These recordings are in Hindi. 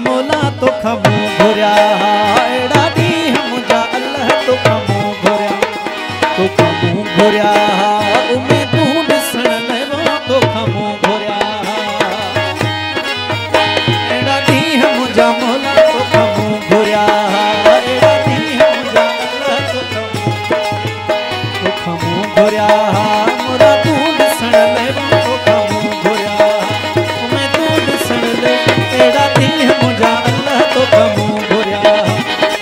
मोला तो खमू घुरिया एड़ा ॾींहं मुंहिंजा अल्लाह तो खमू घुरिया तो खमू घुरिया उमेदूं ॾिसण लाइ तो खमू घुरिया एड़ा ॾींहं मुंहिंजा मोला तो खमू घुरिया एड़ा ॾींहं मुंहिंजा अल्लाह तो खमू घुरिया मुरादूं ॾिसण लाइ तो खमू घुरिया उमेदूं ॾिसण लाइ एड़ा ॾींहं मुंहिंजा अल्लाह तो खमू घुरिया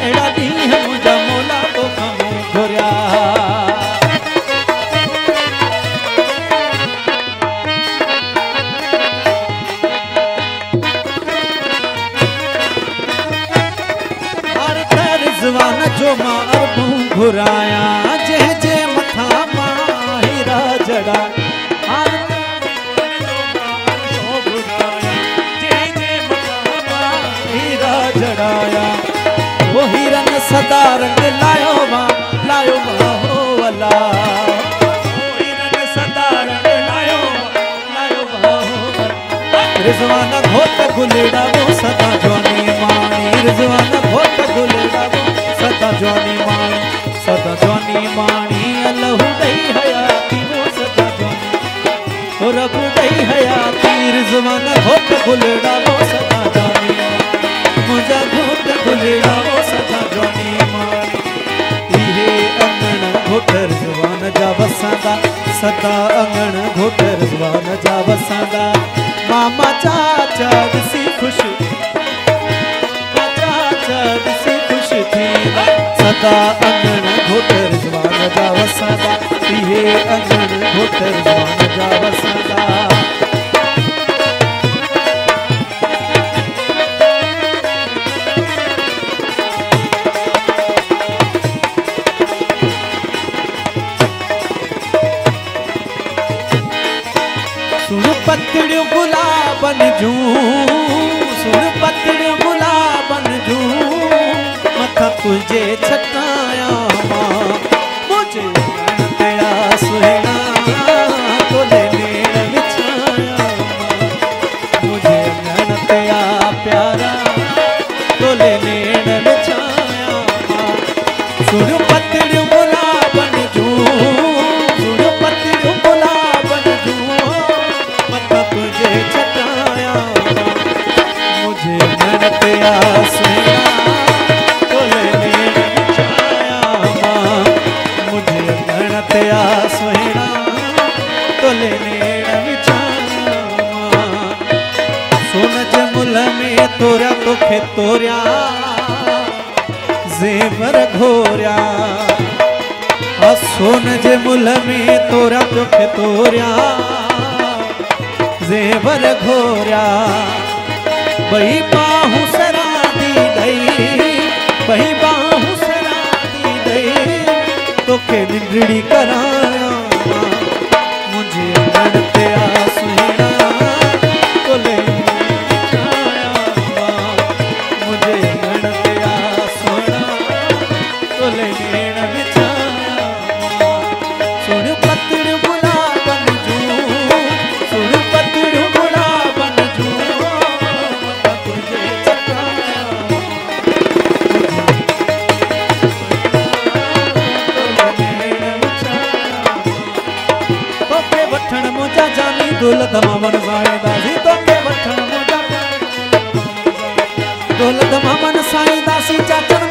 एड़ा ॾींहं मुंहिंजा मोला तो खमू घुरिया रिज़वान जो मां अरबूं घुराया जंहिं जे मथां मां हीरा जड़ा हीरा जड़ाया वो हीरन सदा रंग लायो मां हो अला हीरन सदा रंग लायो मां हो रिज़वान घोट गुलेड़ा वो सदा जवानी माणी रिज़वान घोट गुलेड़ा वो सदा जवानी माणी अल्लाह ॾई हयाती वो सदा जवानी रब ॾई हयाती रिज़वान घोट गुलेड़ा वो सदा जवानी मुंहिंजा घोट गुलेड़ा वो सदा जवानी माणी इहे अंगण घोट रिज़वान जा वसंदा सदा अंगण घोट रिज़वान जा वसंदा मामा चाचा ॾिसी ख़ुशि थी सदा अंगण घोट रिज़वान जा वसंदा इहे अंगण घोट रिज़वान जा वसंदा सुन पतड़ियों गुलाबन जूं सुन पतड़ियों गुलाबन जूं मथा तुझे छटाया मां मुझे तेरा सुहेना तोले नेड़ बिछाया मुझे अंगन तेरा प्यारा तोले नेड़ बिछाया सुन पतड़ियों गुलाबन जूं सुन पतड़ियों गुलाबन जूं मथा तुझे छटाया मुझे अंगन तेरा सुहेना तेरा सुहेना तोले नेड़ विछाया सोन जे मुल में तोरिया तोखे तोरिया ज़ेवर घोरिया सोन जे मुल में तोरिया तोखे तोरिया ज़ेवर घोरिया बही बाहूं सरादी दई बही बाहूं सरादी दई तोखे निंडड़ी कराया मुझे अंगण तेरा सुहेना तोले बिछाया मुझे अंगण तेरा सुहेना तोले नेड़ बिछाया सुन पतड़ियों गुलाबन जूं सुन पतड़ियों गुलाबन जूं मथा तुझे छटाया वठण मुंहिंजा जानी दौलत मामन साईं दासी तोखे वठण मुंहिंजा दौलत मामन साईं दासी चाचा